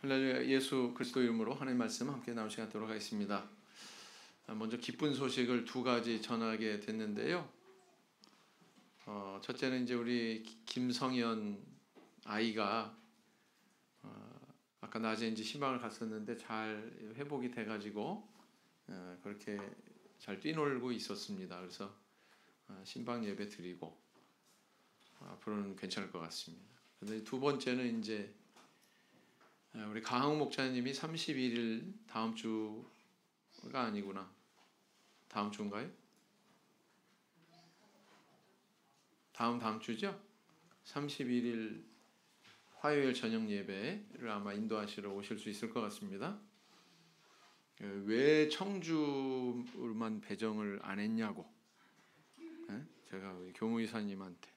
할렐루야. 예수 그리스도 이름으로 하나님 말씀 함께 나눌 시간 갖도록 하겠습니다. 먼저 기쁜 소식을 두 가지 전하게 됐는데요. 첫째는 이제 우리 김성현 아이가 아까 낮에 이제 신방을 갔었는데 잘 회복이 돼가지고 그렇게 잘 뛰놀고 있었습니다. 그래서 신방 예배 드리고 앞으로는 괜찮을 것 같습니다. 그런데 두 번째는 이제 우리 강항 목사님이 31일 다음 주가 아니구나. 다음 주인가요? 다음 주죠? 31일 화요일 저녁 예배를 아마 인도하시러 오실 수 있을 것 같습니다. 왜 청주만 배정을 안 했냐고 제가 우리 교무이사님한테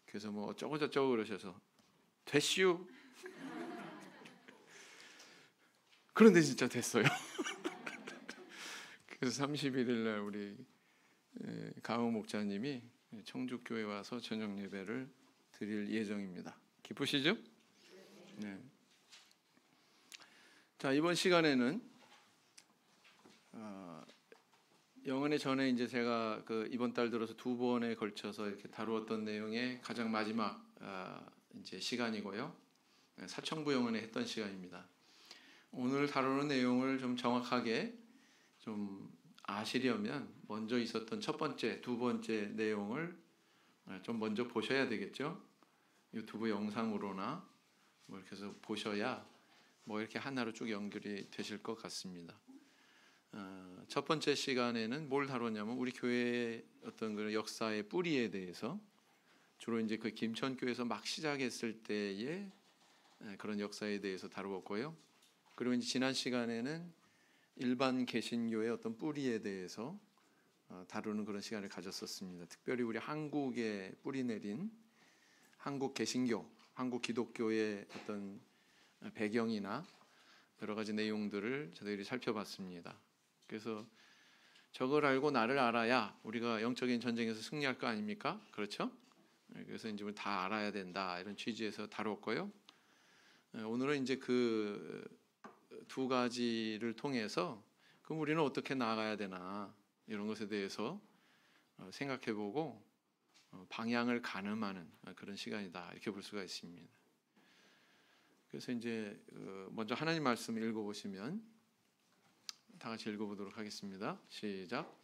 그래서 뭐 어쩌고저쩌고 그러셔서 됐슈. 그런데 진짜 됐어요. 그래서 31일 날 우리 강호 목사님이 청주교회 와서 저녁 예배를 드릴 예정입니다. 기쁘시죠? 네. 자, 이번 시간에는 영혼의 전에 이제 제가 이번 달 들어서 두 번에 걸쳐서 이렇게 다루었던 내용의 가장 마지막 이제 시간이고요. 사청부 영혼에 했던 시간입니다. 오늘 다루는 내용을 좀 정확하게 좀 아시려면 먼저 있었던 첫 번째, 두 번째 내용을 좀 먼저 보셔야 되겠죠. 유튜브 영상으로나 뭐 이렇게 해서 보셔야 뭐 이렇게 하나로 쭉 연결이 되실 것 같습니다. 첫 번째 시간에는 뭘 다뤘냐면 우리 교회의 어떤 그런 역사의 뿌리에 대해서 주로 이제 그 김천교회에서 막 시작했을 때의 그런 역사에 대해서 다루었고요. 그리고 이제 지난 시간에는 일반 개신교의 어떤 뿌리에 대해서 다루는 그런 시간을 가졌었습니다. 특별히 우리 한국에 뿌리 내린 한국 개신교, 한국 기독교의 어떤 배경이나 여러 가지 내용들을 저희들이 살펴봤습니다. 그래서 저걸 알고 나를 알아야 우리가 영적인 전쟁에서 승리할 거 아닙니까? 그렇죠? 그래서 이제 다 알아야 된다 이런 취지에서 다뤘고요. 오늘은 이제 그 두 가지를 통해서 그럼 우리는 어떻게 나아가야 되나 이런 것에 대해서 생각해보고 방향을 가늠하는 그런 시간이다 이렇게 볼 수가 있습니다. 그래서 이제 먼저 하나님 말씀 읽어보시면 다 같이 읽어보도록 하겠습니다. 시작.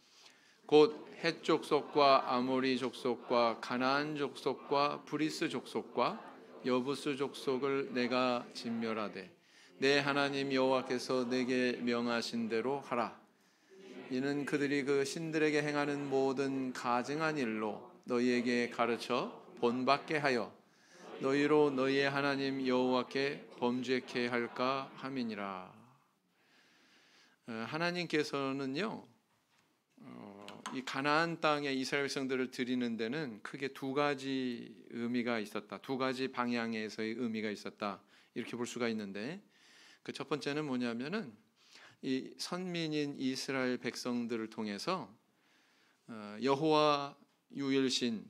곧 헷 족속과 아모리 족속과 가나안 족속과 브리스 족속과 여부스 족속을 내가 진멸하되 내 하나님 여호와께서 내게 명하신 대로 하라. 이는 그들이 그 신들에게 행하는 모든 가증한 일로 너희에게 가르쳐 본받게 하여 너희로 너희의 하나님 여호와께 범죄케 할까 함이니라. 하나님께서는요, 이 가나안 땅에 이스라엘 백성들을 드리는 데는 크게 두 가지 의미가 있었다. 두 가지 방향에서의 의미가 있었다. 이렇게 볼 수가 있는데 그 첫 번째는 뭐냐면은 이 선민인 이스라엘 백성들을 통해서 여호와 유일신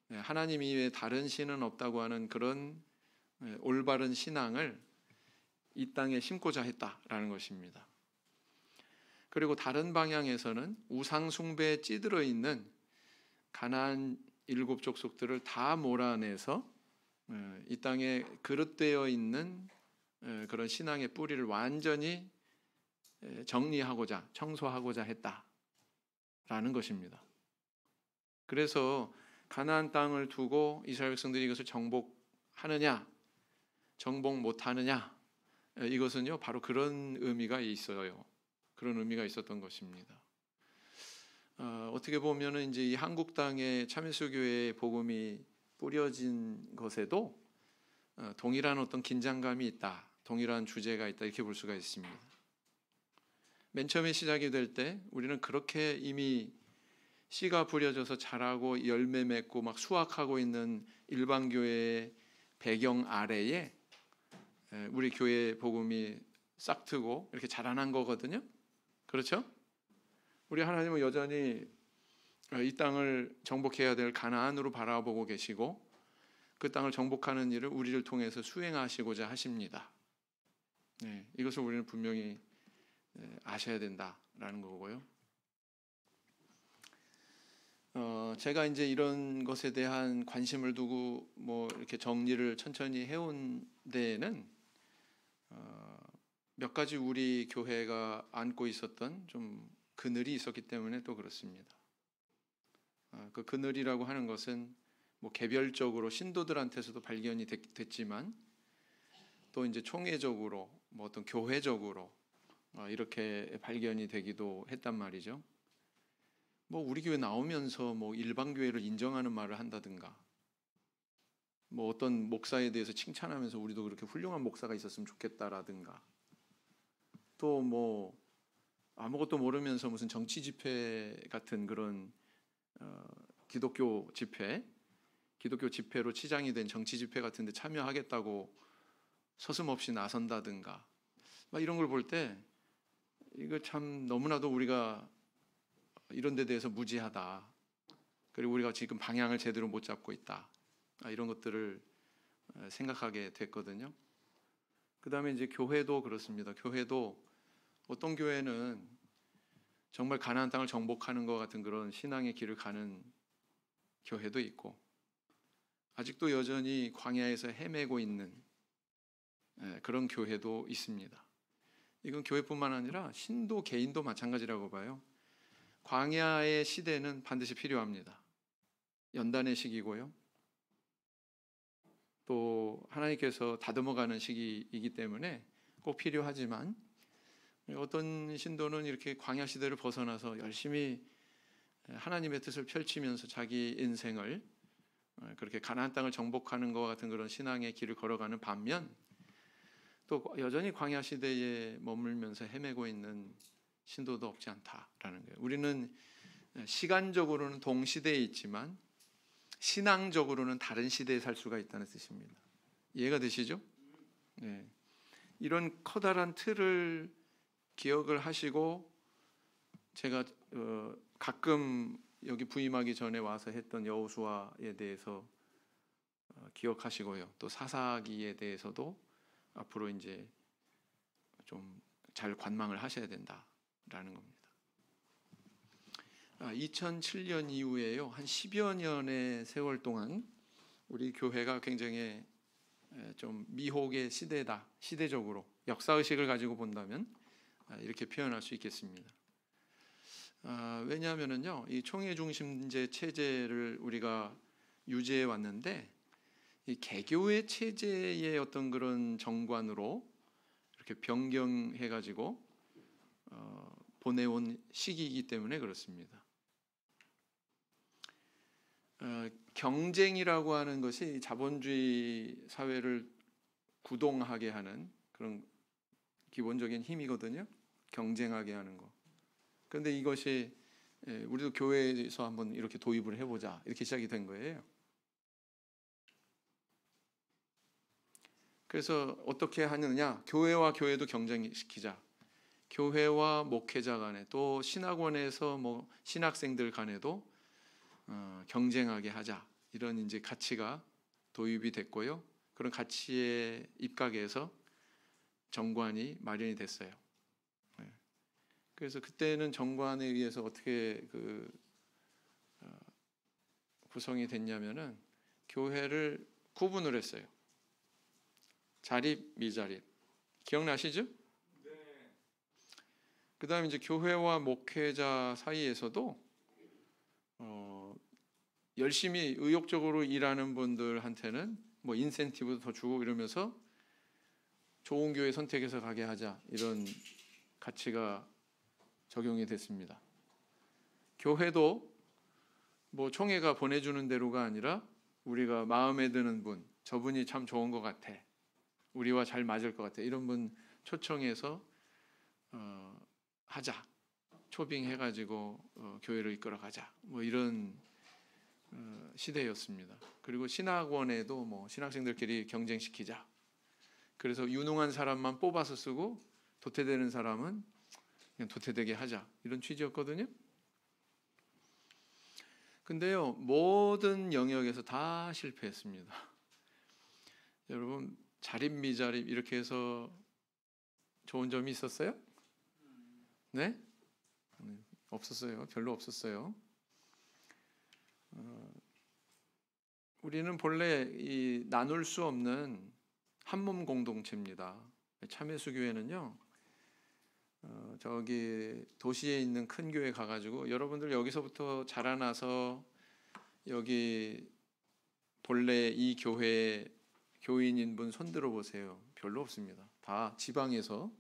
하나님 이외에 다른 신은 없다고 하는 그런 올바른 신앙을 이 땅에 심고자 했다라는 것입니다. 그리고 다른 방향에서는 우상 숭배에 찌들어 있는 가나안 일곱 족속들을 다 몰아내서 이 땅에 그릇되어 있는 그런 신앙의 뿌리를 완전히 정리하고자 청소하고자 했다라는 것입니다. 그래서 가나안 땅을 두고 이스라엘 백성들이 이것을 정복하느냐 정복 못하느냐 이것은요 바로 그런 의미가 있어요. 그런 의미가 있었던 것입니다. 어떻게 보면은 이제 이 한국 땅에 참예수교회의 복음이 뿌려진 것에도 동일한 어떤 긴장감이 있다, 동일한 주제가 있다 이렇게 볼 수가 있습니다. 맨 처음에 시작이 될 때 우리는 그렇게 이미 씨가 부려져서 자라고 열매 맺고 막 수확하고 있는 일반 교회의 배경 아래에 우리 교회 복음이 싹트고 이렇게 자라난 거거든요. 그렇죠? 우리 하나님은 여전히 이 땅을 정복해야 될 가나안으로 바라보고 계시고 그 땅을 정복하는 일을 우리를 통해서 수행하시고자 하십니다. 이것을 우리는 분명히 아셔야 된다라는 거고요. 제가 이제 이런 것에 대한 관심을 두고 뭐 이렇게 정리를 천천히 해온 데에는 몇 가지 우리 교회가 안고 있었던 좀 그늘이 있었기 때문에 또 그렇습니다. 그 그늘이라고 하는 것은 뭐 개별적으로 신도들한테서도 발견이 됐지만 또 이제 총회적으로 뭐 어떤 교회적으로 이렇게 발견이 되기도 했단 말이죠. 뭐 우리 교회 나오면서 뭐 일반 교회를 인정하는 말을 한다든가, 뭐 어떤 목사에 대해서 칭찬하면서 우리도 그렇게 훌륭한 목사가 있었으면 좋겠다라든가, 또 뭐 아무것도 모르면서 무슨 정치 집회 같은 그런 기독교 집회로 치장이 된 정치 집회 같은데 참여하겠다고 서슴없이 나선다든가, 막 이런 걸 볼 때 이거 참 너무나도 우리가 이런 데 대해서 무지하다. 그리고 우리가 지금 방향을 제대로 못 잡고 있다. 이런 것들을 생각하게 됐거든요. 그 다음에 이제 교회도 그렇습니다. 교회도 어떤 교회는 정말 가나안 땅을 정복하는 것 같은 그런 신앙의 길을 가는 교회도 있고, 아직도 여전히 광야에서 헤매고 있는 그런 교회도 있습니다. 이건 교회뿐만 아니라 신도 개인도 마찬가지라고 봐요. 광야의 시대는 반드시 필요합니다. 연단의 시기고요. 또 하나님께서 다듬어가는 시기이기 때문에 꼭 필요하지만, 어떤 신도는 이렇게 광야 시대를 벗어나서 열심히 하나님의 뜻을 펼치면서 자기 인생을 그렇게 가나안 땅을 정복하는 것 같은 그런 신앙의 길을 걸어가는 반면, 또 여전히 광야 시대에 머물면서 헤매고 있는 신도도 없지 않다라는 거예요. 우리는 시간적으로는 동시대에 있지만 신앙적으로는 다른 시대에 살 수가 있다는 뜻입니다. 이해가 되시죠? 네. 이런 커다란 틀을 기억을 하시고, 제가 가끔 여기 부임하기 전에 와서 했던 여호수아에 대해서 기억하시고요. 또 사사기에 대해서도 앞으로 이제 좀 잘 관망을 하셔야 된다라는 겁니다. 2007년 이후에요, 한 10여 년의 세월 동안 우리 교회가 굉장히 좀 미혹의 시대다, 시대적으로 역사의식을 가지고 본다면 이렇게 표현할 수 있겠습니다. 왜냐하면은요, 이 총회 중심제 체제를 우리가 유지해 왔는데, 이 개교의 체제의 어떤 그런 정관으로 이렇게 변경해 가지고 보내온 시기이기 때문에 그렇습니다. 경쟁이라고 하는 것이 자본주의 사회를 구동하게 하는 그런 기본적인 힘이거든요. 경쟁하게 하는 거. 그런데 이것이 우리도 교회에서 한번 이렇게 도입을 해보자, 이렇게 시작이 된 거예요. 그래서 어떻게 하느냐, 교회와 교회도 경쟁시키자. 교회와 목회자 간에, 또 신학원에서 뭐 신학생들 간에도 경쟁하게 하자, 이런 이제 가치가 도입이 됐고요. 그런 가치에 입각해서 정관이 마련이 됐어요. 그래서 그때는 정관에 의해서 어떻게 구성이 됐냐면은 교회를 구분을 했어요. 자립, 미자립. 기억나시죠? 네. 그다음에 이제 교회와 목회자 사이에서도 열심히 의욕적으로 일하는 분들한테는 뭐 인센티브도 더 주고 이러면서 좋은 교회 선택해서 가게 하자, 이런 가치가 적용이 됐습니다. 교회도 뭐 총회가 보내주는 대로가 아니라 우리가 마음에 드는 분, 저분이 참 좋은 것 같아, 우리와 잘 맞을 것 같아, 이런 분 초청해서 하자, 초빙해가지고 교회를 이끌어가자, 뭐 이런 시대였습니다. 그리고 신학원에도 뭐 신학생들끼리 경쟁시키자. 그래서 유능한 사람만 뽑아서 쓰고 도태되는 사람은 그냥 도태되게 하자, 이런 취지였거든요. 근데요, 모든 영역에서 다 실패했습니다. 여러분, 자립 미자립 이렇게 해서 좋은 점이 있었어요? 네? 없었어요. 별로 없었어요. 우리는 본래 이 나눌 수 없는 한 몸 공동체입니다. 참회수교회는요, 저기 도시에 있는 큰 교회 가가지고 여러분들 여기서부터 자라나서 여기 본래 이 교회 교인인 분 손들어 보세요. 별로 없습니다. 다 지방에서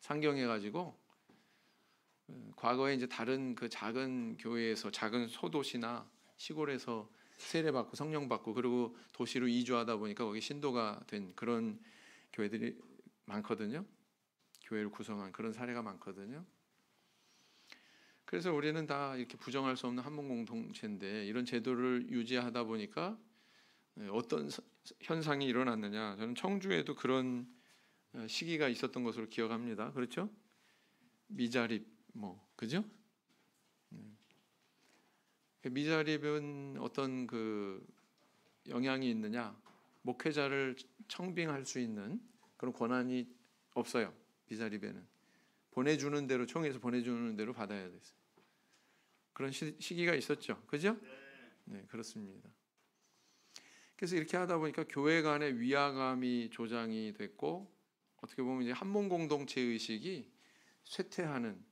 상경해가지고 과거에 이제 다른 그 작은 교회에서 작은 소도시나 시골에서 세례받고 성령받고 그리고 도시로 이주하다 보니까 거기 신도가 된 그런 교회들이 많거든요. 교회를 구성한 그런 사례가 많거든요. 그래서 우리는 다 이렇게 부정할 수 없는 한몸 공동체인데 이런 제도를 유지하다 보니까 어떤 현상이 일어났느냐. 저는 청주에도 그런 시기가 있었던 것으로 기억합니다. 그렇죠? 미자립 그죠? 미자립은 어떤 그 영향이 있느냐? 목회자를 청빙할 수 있는 그런 권한이 없어요. 미자립에는 보내주는 대로 총회에서 보내주는 대로 받아야 됐어요. 그런 시기가 있었죠. 그죠? 네, 그렇습니다. 그래서 이렇게 하다 보니까 교회 간의 위화감이 조장이 됐고 어떻게 보면 이제 한몸 공동체 의식이 쇠퇴하는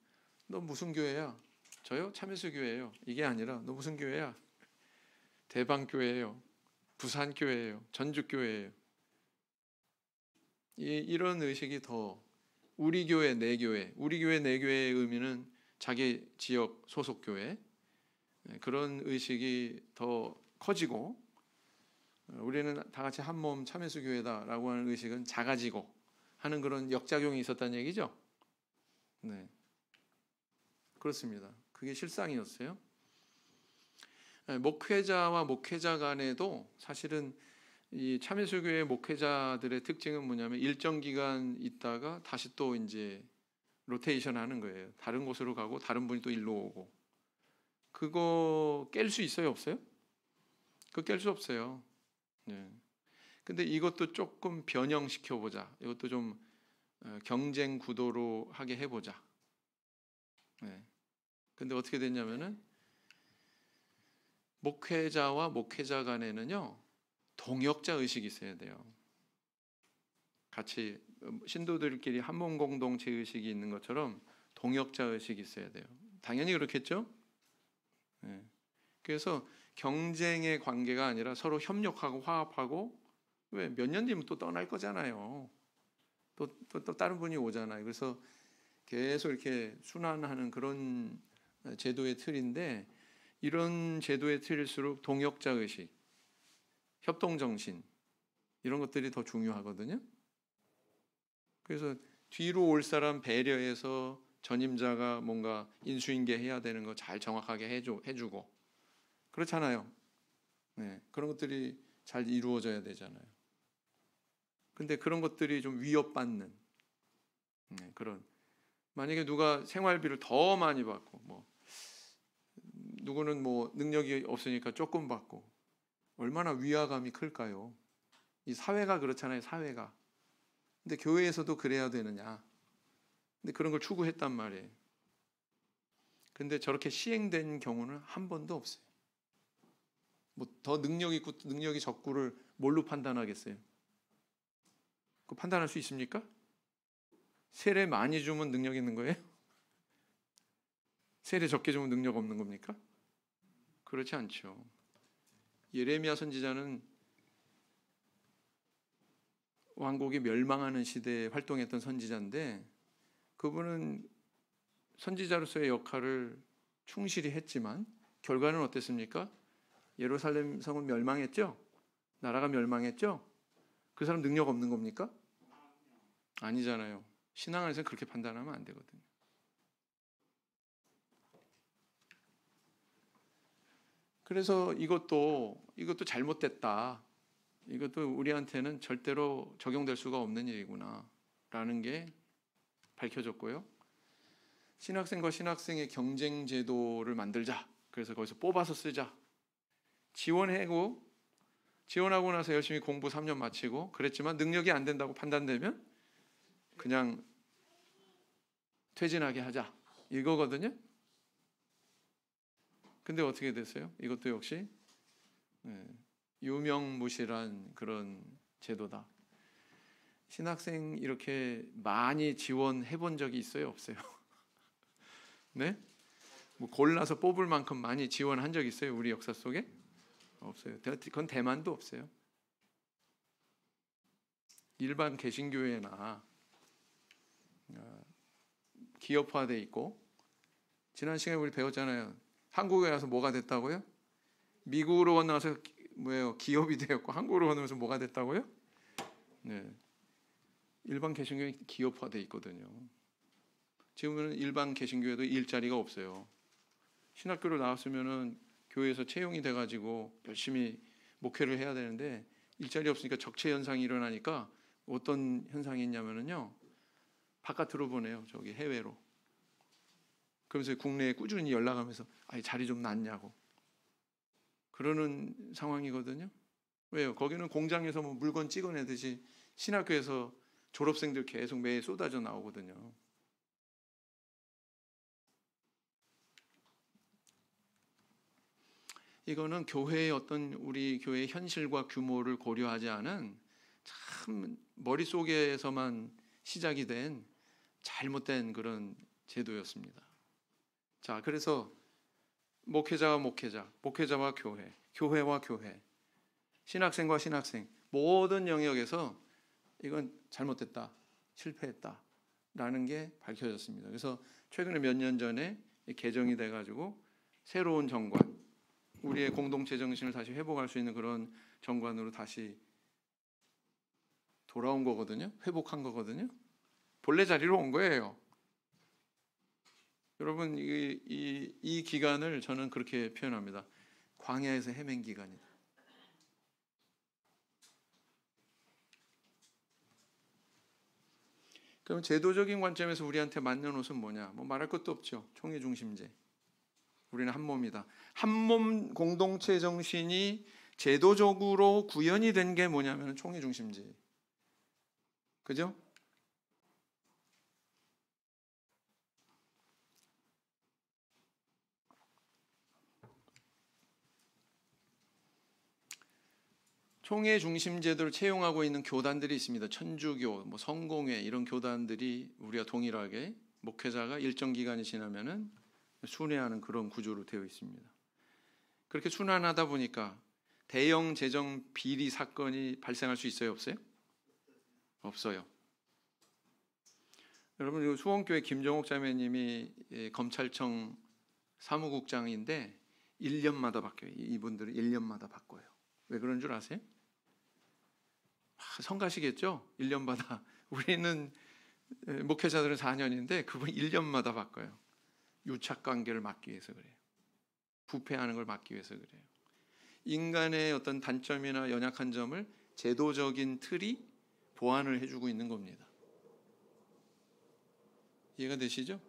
너 무슨 교회야? 저요? 참회수 교회예요. 이게 아니라 너 무슨 교회야? 대방 교회예요. 부산 교회예요. 전주 교회예요. 이런 의식이 더 우리 교회 내 교회, 우리 교회 내 교회의 의미는 자기 지역 소속 교회 그런 의식이 더 커지고 우리는 다 같이 한 몸 참회수 교회다라고 하는 의식은 작아지고 하는 그런 역작용이 있었다는 얘기죠. 네, 그렇습니다. 그게 실상이었어요. 목회자와 목회자 간에도 사실은 이 참회수교회 목회자들의 특징은 뭐냐면 일정 기간 있다가 다시 또 이제 로테이션 하는 거예요. 다른 곳으로 가고 다른 분이 또 일로 오고. 그거 깰 수 있어요, 없어요? 그거 깰 수 없어요. 네. 근데 이것도 조금 변형시켜 보자. 이것도 좀 경쟁 구도로 하게 해보자. 네. 근데 어떻게 됐냐면은 목회자와 목회자 간에는요 동역자 의식이 있어야 돼요. 같이 신도들끼리 한몸 공동체 의식이 있는 것처럼 동역자 의식이 있어야 돼요. 당연히 그렇겠죠? 네. 그래서 경쟁의 관계가 아니라 서로 협력하고 화합하고 왜 몇 년 뒤면 또 떠날 거잖아요. 또 다른 분이 오잖아요. 그래서 계속 이렇게 순환하는 그런 제도의 틀인데 이런 제도의 틀일수록 동역자 의식, 협동 정신 이런 것들이 더 중요하거든요. 그래서 뒤로 올 사람 배려해서 전임자가 뭔가 인수인계 해야 되는 거 잘 정확하게 해주고 그렇잖아요. 네, 그런 것들이 잘 이루어져야 되잖아요. 근데 그런 것들이 좀 위협받는 그런 만약에 누가 생활비를 더 많이 받고 누구는 능력이 없으니까 조금 받고 얼마나 위화감이 클까요? 이 사회가 그렇잖아요. 사회가. 근데 교회에서도 그래야 되느냐? 근데 그런 걸 추구했단 말이에요. 근데 저렇게 시행된 경우는 한 번도 없어요. 더 능력 있고 능력이 적고를 뭘로 판단하겠어요? 그 판단할 수 있습니까? 세례 많이 주면 능력 있는 거예요? 세례 적게 주면 능력 없는 겁니까? 그렇지 않죠. 예레미야 선지자는 왕국이 멸망하는 시대에 활동했던 선지자인데 그분은 선지자로서의 역할을 충실히 했지만 결과는 어땠습니까? 예루살렘 성은 멸망했죠? 나라가 멸망했죠? 그 사람 능력 없는 겁니까? 아니잖아요. 신앙 안에서 그렇게 판단하면 안 되거든요. 그래서 이것도 잘못됐다. 이것도 우리한테는 절대로 적용될 수가 없는 일이구나 라는 게 밝혀졌고요. 신학생과 신학생의 경쟁 제도를 만들자. 그래서 거기서 뽑아서 쓰자. 지원하고 나서 열심히 공부 3년 마치고 그랬지만 능력이 안 된다고 판단되면 그냥 퇴진하게 하자 이거거든요. 근데 어떻게 됐어요? 이것도 역시 유명무실한 그런 제도다. 신학생 이렇게 많이 지원해 본 적이 있어요? 없어요? 네? 뭐 골라서 뽑을 만큼 많이 지원한 적 있어요? 우리 역사 속에? 없어요. 그건 대만도 없어요. 일반 개신교회나 기업화돼 있고, 지난 시간에 우리 배웠잖아요. 한국에 와서 뭐가 됐다고요? 미국으로 건너서 기업이 되었고, 한국으로 건너서 뭐가 됐다고요? 네. 일반 개신교회 기업화돼 있거든요. 지금은 일반 개신교회도 일자리가 없어요. 신학교를 나왔으면은 교회에서 채용이 돼가지고 열심히 목회를 해야 되는데 일자리 없으니까 적체 현상이 일어나니까 어떤 현상이 있냐면은요, 바깥으로 보내요. 저기 해외로. 그러면서 국내에 꾸준히 연락하면서 자리 좀 났냐고 그러는 상황이거든요. 왜요? 거기는 공장에서 뭐 물건 찍어내듯이 신학교에서 졸업생들 계속 매일 쏟아져 나오거든요. 이거는 교회의 어떤 우리 교회의 현실과 규모를 고려하지 않은 참 머릿속에서만 시작이 된 잘못된 그런 제도였습니다. 자, 그래서 목회자와 목회자, 목회자와 교회, 교회와 교회, 신학생과 신학생 모든 영역에서 이건 잘못됐다, 실패했다라는 게 밝혀졌습니다. 그래서 최근에 몇 년 전에 개정이 돼가지고 새로운 정관, 우리의 공동체 정신을 다시 회복할 수 있는 그런 정관으로 다시 돌아온 거거든요. 회복한 거거든요. 본래 자리로 온 거예요. 여러분, 이 기간을 저는 그렇게 표현합니다. 광야에서 헤맨 기간이다. 그럼 제도적인 관점에서 우리한테 맞는 옷은 뭐냐? 뭐 말할 것도 없죠. 총회 중심제. 우리는 한 몸이다. 한 몸 공동체 정신이 제도적으로 구현이 된 게 뭐냐면 총회 중심제. 그죠? 총회 중심 제도를 채용하고 있는 교단들이 있습니다. 천주교, 뭐 성공회 이런 교단들이 우리가 동일하게 목회자가 일정 기간이 지나면은 순회하는 그런 구조로 되어 있습니다. 그렇게 순환하다 보니까 대형 재정 비리 사건이 발생할 수 있어요, 없어요? 없어요. 여러분, 수원교회 김정옥 자매님이 검찰청 사무국장인데 1년마다 바뀌어요. 이분들은 1년마다 바꿔요. 왜 그런 줄 아세요? 성가시겠죠? 1년마다. 우리는 목회자들은 4년인데 그분 1년마다 바꿔요. 유착관계를 막기 위해서 그래요. 부패하는 걸 막기 위해서 그래요. 인간의 어떤 단점이나 연약한 점을 제도적인 틀이 보완을 해주고 있는 겁니다. 이해가 되시죠?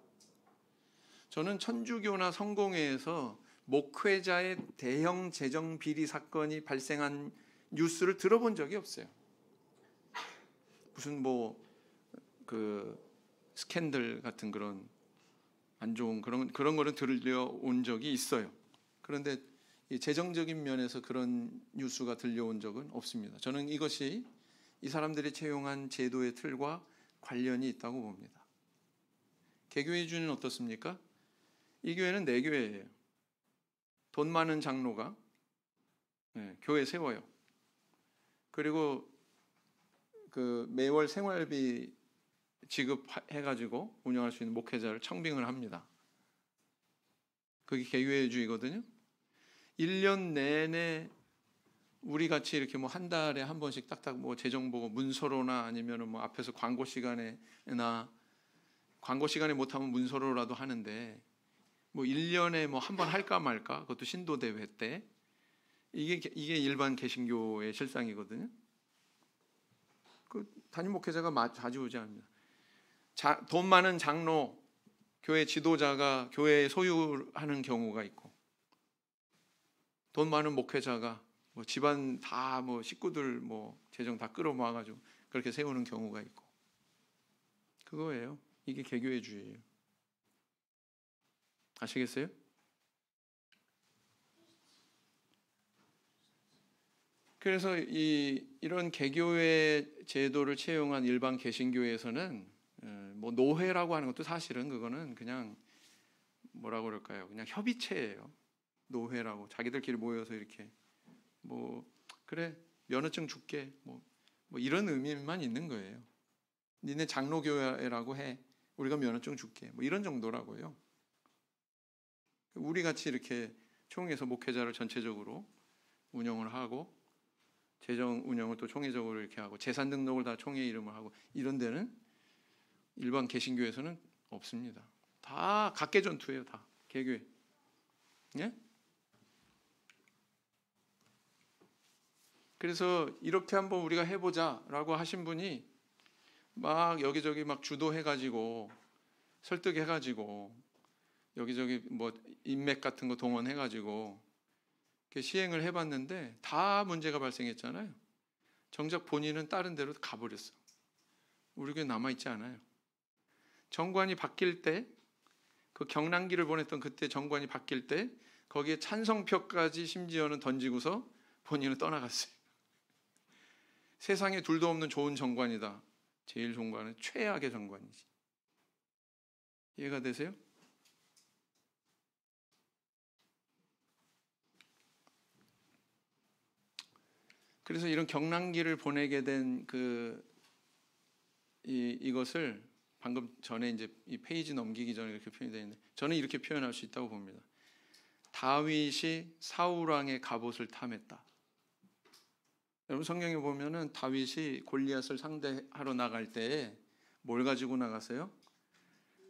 저는 천주교나 성공회에서 목회자의 대형 재정 비리 사건이 발생한 뉴스를 들어본 적이 없어요. 무슨 그 스캔들 같은 그런 안 좋은 그런 거를 들려온 적이 있어요. 그런데 이 재정적인 면에서 그런 뉴스가 들려온 적은 없습니다. 저는 이것이 이 사람들이 채용한 제도의 틀과 관련이 있다고 봅니다. 개교의 주는 어떻습니까? 이 교회는 내 교회예요. 돈 많은 장로가 교회 세워요. 그리고 그 매월 생활비 지급해가지고 운영할 수 있는 목회자를 청빙을 합니다. 그게 개교회주의거든요. 1년 내내 우리 같이 이렇게 뭐 한 달에 한 번씩 딱딱 뭐 재정 보고 문서로나 아니면은 뭐 앞에서 광고 시간에 못하면 문서로라도 하는데 뭐 1년에 뭐 한 번 할까 말까, 그것도 신도 대회 때 이게 일반 개신교의 실상이거든요. 그 담임 목회자가 자주 오지 않습니다. 돈 많은 장로, 교회 지도자가 교회에 소유하는 경우가 있고, 돈 많은 목회자가 뭐 집안 다 뭐 식구들 뭐 재정 다 끌어모아가지고 그렇게 세우는 경우가 있고, 그거예요. 이게 개교회주의예요. 아시겠어요? 그래서 이런 개교의 제도를 채용한 일반 개신교에서는 뭐 노회라고 하는 것도 사실은 그거는 그냥 뭐라고 그럴까요? 그냥 협의체예요. 노회라고 자기들끼리 모여서 이렇게 뭐 그래 면허증 줄게 뭐 이런 의미만 있는 거예요. 니네 장로교회라고 해. 우리가 면허증 줄게. 뭐 이런 정도라고요. 우리 같이 이렇게 총회에서 목회자를 전체적으로 운영을 하고 재정 운영을 또 총회적으로 이렇게 하고 재산 등록을 다 총회 이름을 하고 이런 데는 일반 개신교에서는 없습니다. 다 각계전투예요. 다 개교회. 예? 그래서 이렇게 한번 우리가 해보자라고 하신 분이 막 여기저기 막 주도해가지고 설득해가지고 여기저기 뭐 인맥 같은 거 동원해가지고 시행을 해봤는데 다 문제가 발생했잖아요. 정작 본인은 다른 데로 가버렸어. 우리 교회 남아있지 않아요. 정관이 바뀔 때, 그 경랑기를 보냈던 그때 정관이 바뀔 때 거기에 찬성표까지 심지어는 던지고서 본인은 떠나갔어요. 세상에 둘도 없는 좋은 정관이다. 제일 정관은 최악의 정관이지. 이해가 되세요? 그래서 이런 경랑기를 보내게 된 이것을 방금 전에 이제 이 페이지 넘기기 전에 이렇게 표현이 되어 있는데 저는 이렇게 표현할 수 있다고 봅니다. 다윗이 사울 왕의 갑옷을 탐했다. 여러분 성경에 보면은 다윗이 골리앗을 상대하러 나갈 때에 뭘 가지고 나갔어요?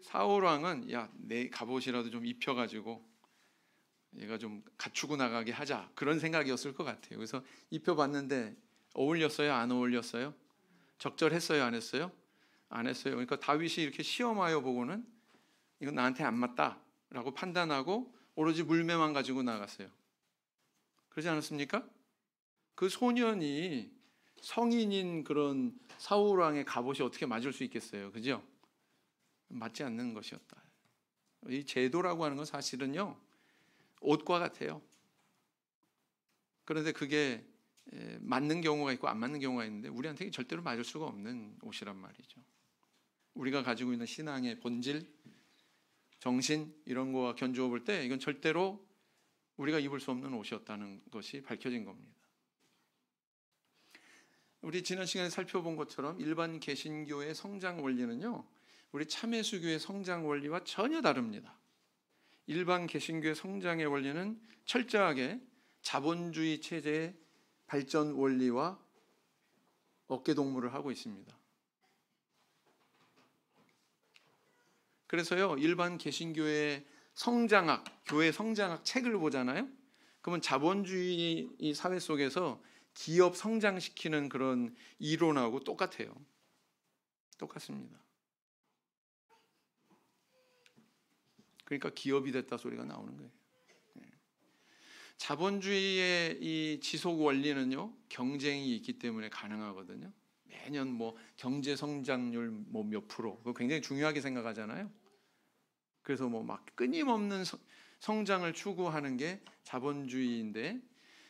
사울 왕은 야, 내 갑옷이라도 좀 입혀가지고 얘가 좀 갖추고 나가게 하자 그런 생각이었을 것 같아요. 그래서 입혀봤는데 어울렸어요? 안 어울렸어요? 적절했어요? 안 했어요? 안 했어요. 그러니까 다윗이 이렇게 시험하여 보고는 이건 나한테 안 맞다라고 판단하고 오로지 물매만 가지고 나갔어요. 그러지 않았습니까? 그 소년이 성인인 그런 사울 왕의 갑옷이 어떻게 맞을 수 있겠어요? 그죠? 맞지 않는 것이었다. 이 제도라고 하는 건 사실은요 옷과 같아요. 그런데 그게 맞는 경우가 있고 안 맞는 경우가 있는데 우리한테 절대로 맞을 수가 없는 옷이란 말이죠. 우리가 가지고 있는 신앙의 본질, 정신 이런 거와 견주어 볼 때 이건 절대로 우리가 입을 수 없는 옷이었다는 것이 밝혀진 겁니다. 우리 지난 시간에 살펴본 것처럼 일반 개신교의 성장 원리는요 우리 참예수교의 성장 원리와 전혀 다릅니다. 일반 개신교의 성장의 원리는 철저하게 자본주의 체제의 발전 원리와 어깨동무를 하고 있습니다. 그래서요 일반 개신교의 성장학, 교회 성장학 책을 보잖아요. 그러면 자본주의 이 사회 속에서 기업 성장시키는 그런 이론하고 똑같아요. 똑같습니다. 그러니까 기업이 됐다 소리가 나오는 거예요. 자본주의의 이 지속 원리는요 경쟁이 있기 때문에 가능하거든요. 매년 뭐 경제 성장률 뭐 몇 프로 그거 굉장히 중요하게 생각하잖아요. 그래서 뭐 막 끊임없는 성장을 추구하는 게 자본주의인데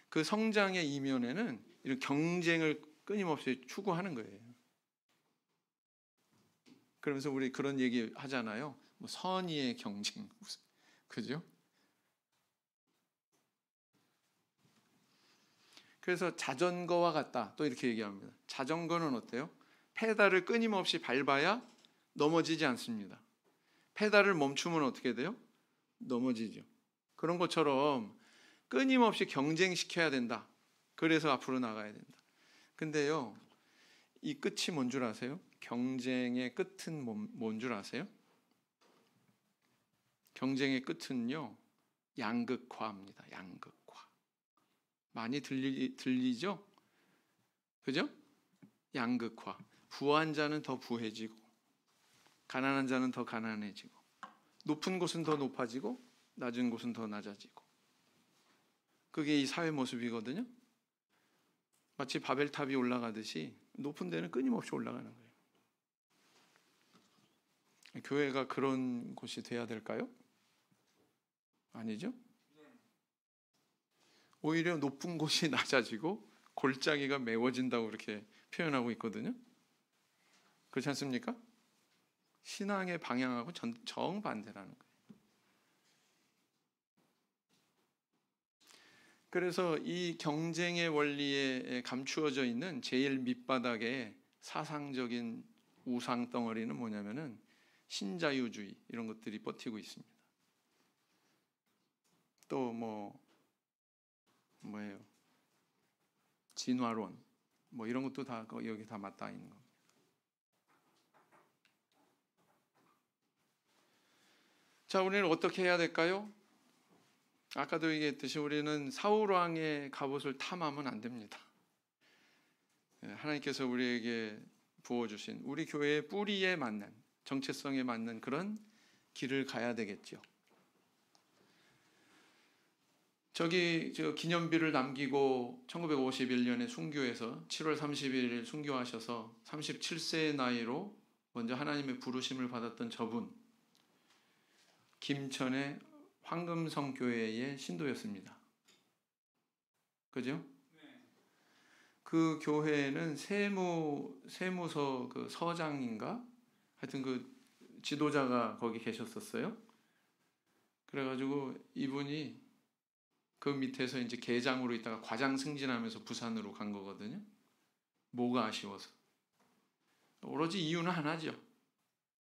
그 성장의 이면에는 이런 경쟁을 끊임없이 추구하는 거예요. 그러면서 우리 그런 얘기 하잖아요. 뭐 선의의 경쟁, 그죠? 그래서 자전거와 같다. 또 이렇게 얘기합니다. 자전거는 어때요? 페달을 끊임없이 밟아야 넘어지지 않습니다. 페달을 멈추면 어떻게 돼요? 넘어지죠. 그런 것처럼 끊임없이 경쟁시켜야 된다. 그래서 앞으로 나가야 된다. 근데요, 이 끝이 뭔 줄 아세요? 경쟁의 끝은 뭔 줄 아세요? 경쟁의 끝은요, 양극화입니다. 양극화. 많이 들리죠? 그죠? 양극화. 부한 자는 더 부해지고, 가난한 자는 더 가난해지고, 높은 곳은 더 높아지고, 낮은 곳은 더 낮아지고. 그게 이 사회 모습이거든요. 마치 바벨탑이 올라가듯이 높은 데는 끊임없이 올라가는 거예요. 교회가 그런 곳이 돼야 될까요? 아니죠? 오히려 높은 곳이 낮아지고 골짜기가 메워진다고 그렇게 표현하고 있거든요. 그렇지 않습니까? 신앙의 방향하고 정반대라는 거예요. 그래서 이 경쟁의 원리에 감추어져 있는 제일 밑바닥에 사상적인 우상 덩어리는 뭐냐면은 신자유주의 이런 것들이 버티고 있습니다. 또 뭐예요? 진화론 뭐 이런 것도 다 여기 다 맞닿아 있는 겁니다. 자, 우리는 어떻게 해야 될까요? 아까도 얘기했듯이 우리는 사울 왕의 갑옷을 탐하면 안 됩니다. 하나님께서 우리에게 부어주신 우리 교회의 뿌리에 맞는 정체성에 맞는 그런 길을 가야 되겠죠. 저 기념비를 남기고 1951년에 순교해서 7월 31일 순교하셔서 37세의 나이로 먼저 하나님의 부르심을 받았던 저분, 김천의 황금성 교회의 신도였습니다. 그죠? 그 교회에는 세무서 그 서장인가? 하여튼 그 지도자가 거기 계셨었어요. 그래가지고 이분이 그 밑에서 이제 계장으로 있다가 과장 승진하면서 부산으로 간 거거든요. 뭐가 아쉬워서. 오로지 이유는 하나죠.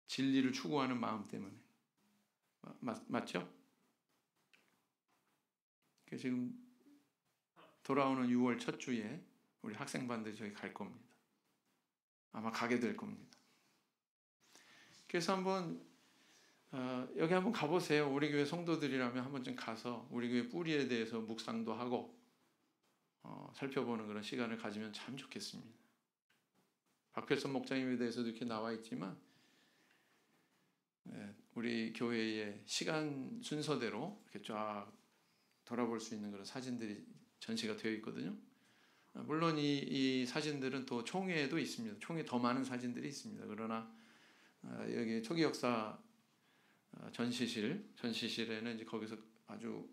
진리를 추구하는 마음 때문에. 맞죠? 지금 돌아오는 6월 첫 주에 우리 학생반들이 저기 갈 겁니다. 아마 가게 될 겁니다. 그래서 한번 여기 한번 가보세요. 우리 교회 성도들이라면 한번 좀 가서 우리 교회 뿌리에 대해서 묵상도 하고 살펴보는 그런 시간을 가지면 참 좋겠습니다. 박필선 목장님에 대해서도 이렇게 나와 있지만 우리 교회의 시간 순서대로 이렇게 쫙 돌아볼 수 있는 그런 사진들이 전시가 되어 있거든요. 물론 이 사진들은 또 총회에도 있습니다. 총회 더 많은 사진들이 있습니다. 그러나 여기 초기 역사 전시실에는 이제 거기서 아주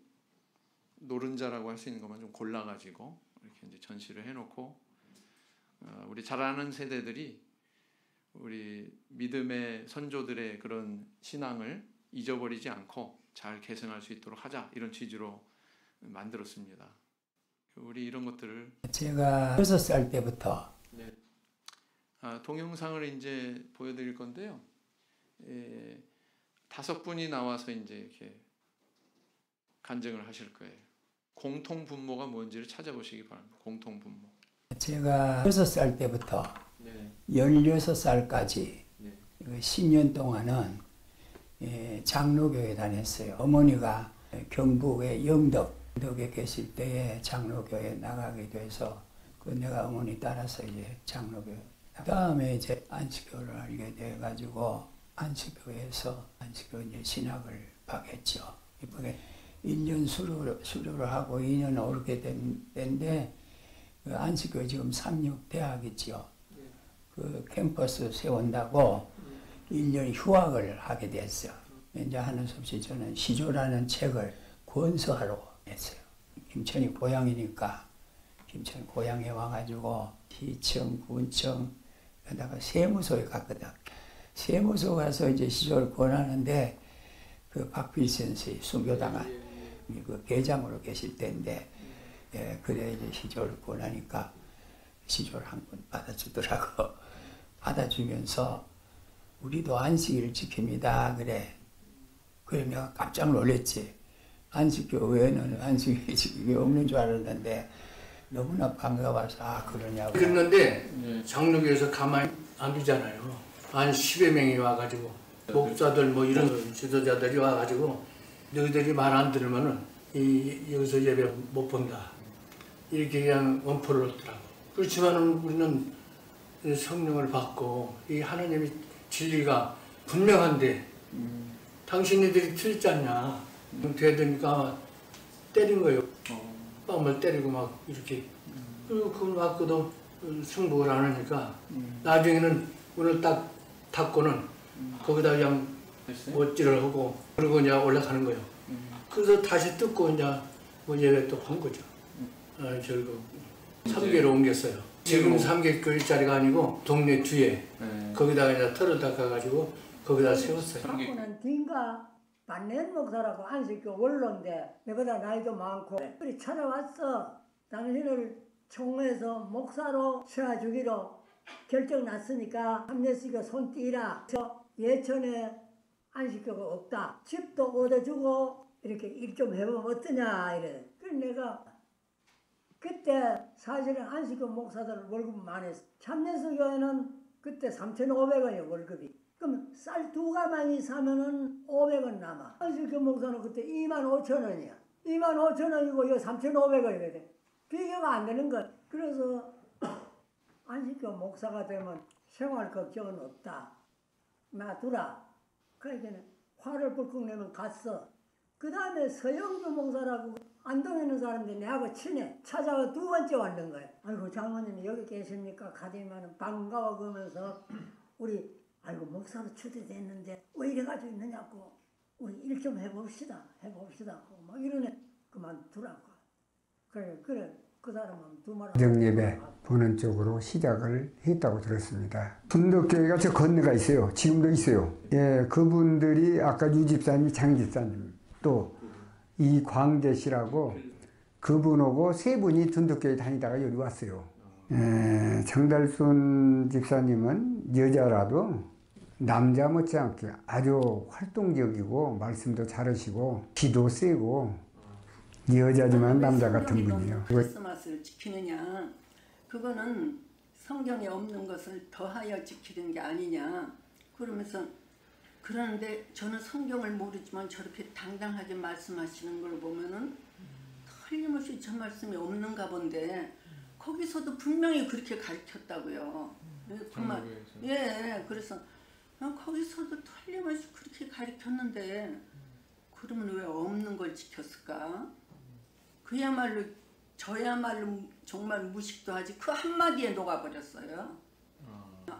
노른자라고 할 수 있는 것만 좀 골라가지고 이렇게 이제 전시를 해놓고 우리 잘 아는 세대들이 우리 믿음의 선조들의 그런 신앙을 잊어버리지 않고 잘 계승할 수 있도록 하자 이런 취지로 만들었습니다. 우리 이런 것들을 제가 6살 때부터 동영상을 이제 보여드릴 건데요. 5분이 나와서 이제 이렇게 간증을 하실 거예요. 공통 분모가 뭔지를 찾아보시기 바랍니다. 공통 분모. 제가 6살 때부터 16살까지 10년 동안은 장로교회 다녔어요. 어머니가 경북의 영덕에 계실 때에 장로교회 나가게 돼서 내가 어머니 따라서 이제 장로교회. 그다음에 이제 안식교를 알게 돼가지고 안식교에서 안식교 이제 신학을 받겠죠. 이번에 1년 수료를 하고 2년 오르게 된 때인데 그 안식교 지금 상륙대학이죠. 그 캠퍼스 세운다고 1년 휴학을 하게 됐어요. 이제 하는 수 없이 저는 시조라는 책을 권서하러 했어요. 김천이 고향이니까 김천 고향에 와가지고 시청, 군청 에다가 세무소에 갔거든. 세무소 가서 이제 시조를 권하는데 그 박필선 선생이 순교당한 그 계장으로 계실 때인데 그래 이제 시조를 권하니까 시조를 한 번 받아주더라고. 받아주면서 우리도 안식일을 지킵니다. 그래 내가 깜짝 놀랐지. 안식교 외에는 안식일이 지킴이 없는 줄 알았는데 너무나 반가워서 그러냐고. 그랬는데 장로교에서 가만히 안 두잖아요. 한 10여 명이 와가지고 목사들 뭐 이런 지도자들이 와가지고 너희들이 말 안 들으면은 여기서 예배 못 본다. 이렇게 그냥 원포를 놓더라고. 그렇지만은 우리는 성령을 받고 이 하나님의 진리가 분명한데 당신네들이 틀리지 않냐. 되더니까 때린 거예요. 뺨을 때리고 막 이렇게. 그리고 그걸 맞고도 승복을 안 하니까 나중에는 오늘 딱 닫고는 거기다 그냥 못질을 하고 그러고 이제 올라가는 거예요. 그래서 다시 듣고 이제 뭐 예배 또 한 거죠. 결국 3개로 옮겼어요. 지금 3개교회짜리가 아니고 동네 뒤에 거기다가 이제 털을 닦아가지고 거기다 세웠어요. 하고는 뒤인가 반년 목사라고 안식교 원로인데 내보다 나이도 많고 우리 찾아왔어. 당신을 총회에서 목사로 세워주기로 결정 났으니까 합례식교 손 띄라. 저 예천에 안식교가 없다. 집도 얻어주고 이렇게 일 좀 해보면 어떠냐 이래. 그래서 내가 그때 사실은 안식교 목사들 월급 많이 했어. 참예수교회는 그때 3,500원이에요 월급이. 그럼 쌀 2가마니 사면은 500원 남아. 안식교 목사는 그때 25,000원이야. 25,000원이고 이거 3,500원이거든. 비교가 안 되는 거야. 그래서 안식교 목사가 되면 생활 걱정은 없다. 놔두라. 그러니까 화를 불컥 내면 갔어. 그 다음에 서영주 목사라고 안동에 있는 사람들이 내하고 친해. 찾아와 2번째 왔는 거야. 아이고 장모님이 여기 계십니까? 가디면은 반가워 그러면서 우리 아이고 목사로 초대됐는데 왜 이래가지고 있느냐고 우리 일 좀 해봅시다. 막 이러네. 그만두라고. 그래 그 사람은 두 말. 정예배 보는 쪽으로 시작을 했다고 들었습니다. 분덕교회가 저 건너가 있어요. 지금도 있어요. 예, 그분들이 아까 유 집사님, 장 집사님 또 이광재 씨라고 그분하고 세 분이 분덕교회 다니다가 여기 왔어요. 예, 장달순 집사님은 여자라도 남자 못지않게 아주 활동적이고 말씀도 잘하시고 기도 세고 여자지만 남자 같은 분이에요. 크리스마스를 지키느냐, 그거는 성경에 없는 것을 더하여 지키는 게 아니냐 그러면서 그러는데 저는 성경을 모르지만 저렇게 당당하게 말씀하시는 걸 보면은 틀림없이 저 말씀이 없는가 본데 거기서도 분명히 그렇게 가르쳤다고요. 정말 예, 그래서 거기서도 틀림없이 그렇게 가르쳤는데 그러면 왜 없는 걸 지켰을까? 그야말로 저야말로 정말 무식도 하지 그 한마디에 녹아버렸어요.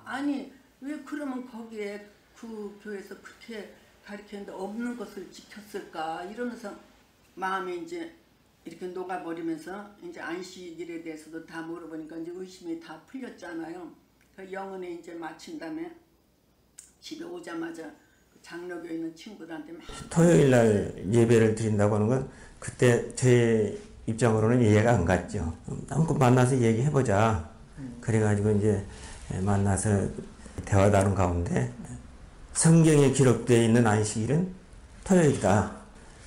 아니 왜 그러면 거기에 그 교회에서 그렇게 가르쳤는데 없는 것을 지켰을까 이러면서 마음이 이제 이렇게 녹아버리면서 이제 안식일에 대해서도 다 물어보니까 이제 의심이 다 풀렸잖아요. 그 영은에 이제 마친 다음에 집에 오자마자 장로교에 있는 친구들한테 토요일 날 예배를 드린다고 하는 건 그때 제 입장으로는 이해가 안 갔죠. 한번 만나서 얘기해보자. 그래가지고 이제 만나서 대화 나눈 가운데 성경에 기록되어 있는 안식일은 토요일이다.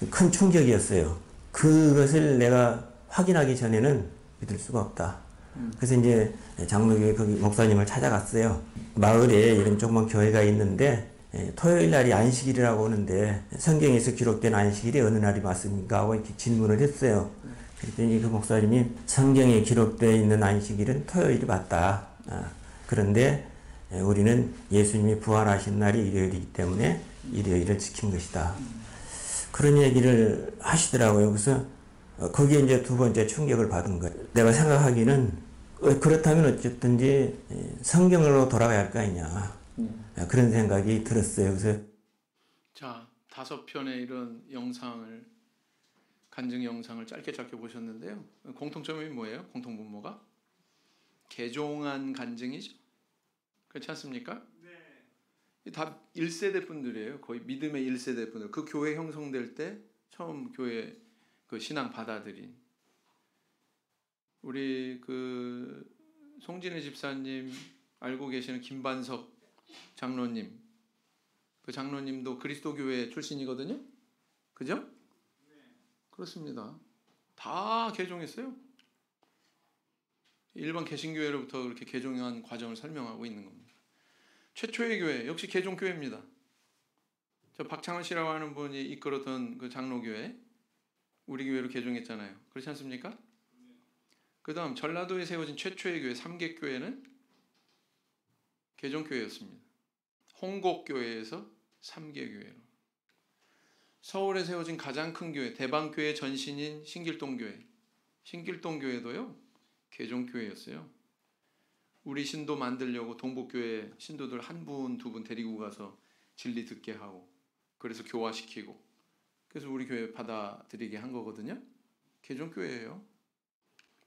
큰 충격이었어요. 그것을 내가 확인하기 전에는 믿을 수가 없다. 그래서 이제 장로교회 거기 목사님을 찾아갔어요. 마을에 이런 조그만 교회가 있는데 토요일 날이 안식일이라고 하는데 성경에서 기록된 안식일이 어느 날이 맞습니까? 하고 이렇게 질문을 했어요. 그랬더니 그 목사님이 성경에 기록되어 있는 안식일은 토요일이 맞다. 그런데 우리는 예수님이 부활하신 날이 일요일이기 때문에 일요일을 지킨 것이다. 그런 얘기를 하시더라고요. 그래서 거기에 이제 두 번째 충격을 받은 거예요. 내가 생각하기는 그렇다면 어쨌든지 성경으로 돌아가야 할 거 아니냐. 그런 생각이 들었어요. 그래서 자, 5편의 이런 영상을 간증 영상을 짧게 보셨는데요. 공통점이 뭐예요? 공통분모가 개종한 간증이죠. 그렇지 않습니까? 네. 다 1세대 분들이에요. 거의 믿음의 1세대 분들. 그 교회 형성될 때 처음 교회 그 신앙 받아들인 우리 그 송진혜 집사님 알고 계시는 김반석 장로님, 그 장로님도 그리스도 교회 출신이거든요. 그죠? 네. 그렇습니다. 다 개종했어요. 일반 개신교회로부터 그렇게 개종한 과정을 설명하고 있는 겁니다. 최초의 교회 역시 개종교회입니다. 저 박창원 씨라고 하는 분이 이끌었던 그 장로교회 우리 교회로 개종했잖아요. 그렇지 않습니까? 네. 그 다음 전라도에 세워진 최초의 교회 삼객교회는 개종교회였습니다. 홍곡교회에서 삼계교회로. 서울에 세워진 가장 큰 교회 대방교회 전신인 신길동교회. 신길동교회도요 개종교회였어요. 우리 신도 만들려고 동북교회 신도들 한 분, 두 분 데리고 가서 진리 듣게 하고 그래서 교화시키고 그래서 우리 교회 받아들이게 한 거거든요. 개종교회예요.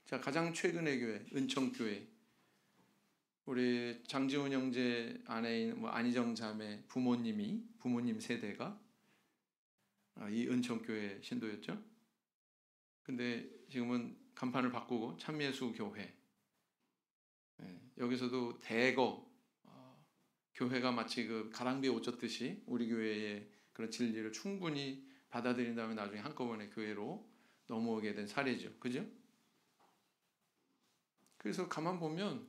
자, 가장 최근의 교회 은총교회. 우리 장지훈 형제 아내 있는 안희정 자매 부모님 세대가 이 은총교회 신도였죠. 근데 지금은 간판을 바꾸고 참예수교회. 여기서도 대거 교회가 마치 그 가랑비에 옷 젖듯이 우리 교회의 그런 진리를 충분히 받아들인 다음에 나중에 한꺼번에 교회로 넘어오게 된 사례죠. 그죠? 그래서 가만 보면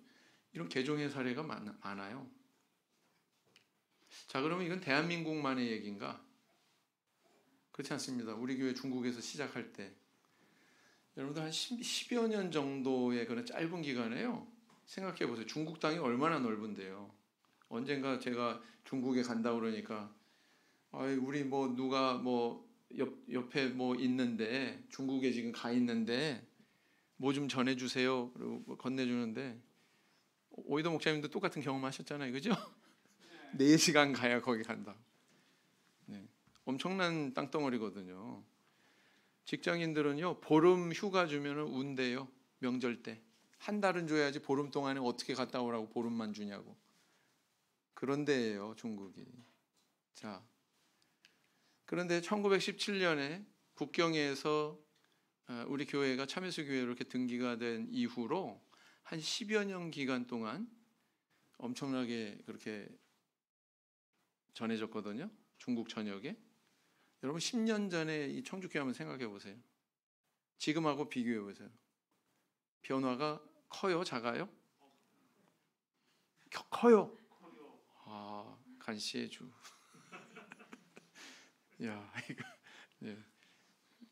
이런 개종의 사례가 많아요. 자, 그러면 이건 대한민국만의 얘기인가? 그렇지 않습니다. 우리 교회 중국에서 시작할 때 여러분들 한 10여 년 정도의 그런 짧은 기간에요. 생각해 보세요. 중국 땅이 얼마나 넓은데요. 언젠가 제가 중국에 간다 그러니까 우리 뭐 누가 뭐 옆에 뭐 있는데 중국에 지금 가 있는데 뭐 좀 전해주세요. 그리고 건네주는데 오이도 목사님도 똑같은 경험하셨잖아요, 그죠? 4시간 가야 거기 간다. 네. 엄청난 땅덩어리거든요. 직장인들은요 보름 휴가 주면은 운대요. 명절 때 한 달은 줘야지 보름 동안에 어떻게 갔다 오라고 보름만 주냐고. 그런 데예요 중국이. 자, 그런데 1917년에 북경에서 우리 교회가 참예수 교회로 이렇게 등기가 된 이후로 한 10여 년 기간 동안 엄청나게 그렇게 전해졌거든요. 중국 전역에. 여러분 10년 전에 이 청주교회 한번 생각해 보세요. 지금하고 비교해 보세요. 변화가 커요, 작아요? 커요. 간시의 주. 야, 이거 예.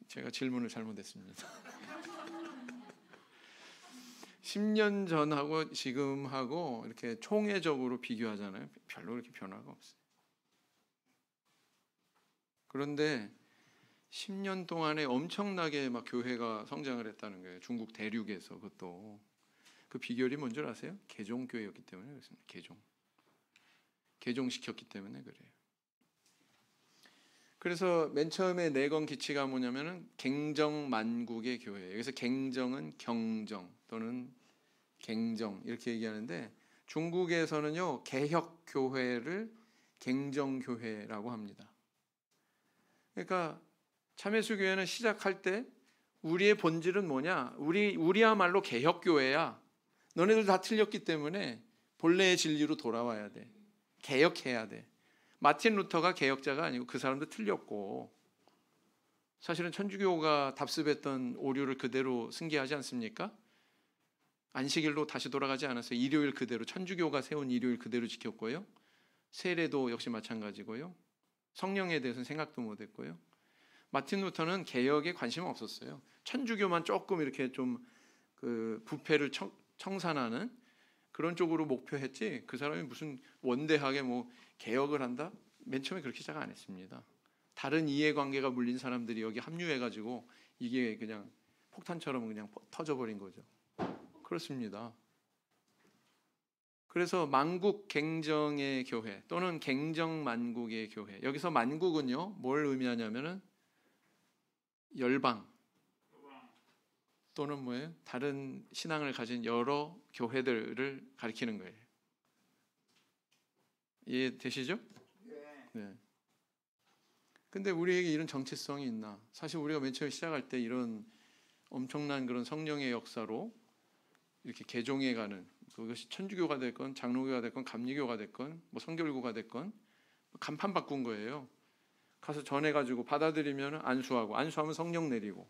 제가 질문을 잘못했습니다. 10년 전하고 지금하고 이렇게 총회적으로 비교하잖아요. 별로 그렇게 변화가 없어요. 그런데 10년 동안에 엄청나게 막 교회가 성장을 했다는 거예요. 중국 대륙에서. 그것도 그 비결이 뭔지 아세요? 개종교회였기 때문에 그렇습니다. 개종시켰기 때문에 그래요. 그래서 맨 처음에 내건 기치가 뭐냐면은 갱정만국의 교회. 여기서 갱정은 경정 또는 갱정 이렇게 얘기하는데 중국에서는요 개혁교회를 갱정교회라고 합니다. 그러니까 참예수교회는 시작할 때 우리의 본질은 뭐냐? 우리야말로 개혁교회야. 너네들 다 틀렸기 때문에 본래의 진리로 돌아와야 돼. 개혁해야 돼. 마틴 루터가 개혁자가 아니고 그 사람도 틀렸고 사실은 천주교가 답습했던 오류를 그대로 승계하지 않습니까? 안식일로 다시 돌아가지 않았어요. 일요일 그대로 천주교가 세운 일요일 그대로 지켰고요. 세례도 역시 마찬가지고요. 성령에 대해서는 생각도 못했고요. 마틴 루터는 개혁에 관심 없었어요. 천주교만 조금 이렇게 좀 그 부패를 청산하는 그런 쪽으로 목표했지 그 사람이 무슨 원대하게 뭐 개혁을 한다? 맨 처음에 그렇게 시작 안 했습니다. 다른 이해관계가 물린 사람들이 여기 합류해가지고 이게 그냥 폭탄처럼 그냥 터져버린 거죠. 그렇습니다. 그래서 만국 갱정의 교회 또는 갱정만국의 교회. 여기서 만국은요 뭘 의미하냐면은 열방 또는 뭐예요? 다른 신앙을 가진 여러 교회들을 가리키는 거예요. 이해되시죠? 네. 근데 우리에게 이런 정체성이 있나? 사실 우리가 맨 처음에 시작할 때 이런 엄청난 그런 성령의 역사로 이렇게 개종해가는 그것이 천주교가 됐건 장로교가 됐건 감리교가 됐건 뭐 성결교가 됐건 간판 바꾼 거예요. 가서 전해가지고 받아들이면 안수하면 성령 내리고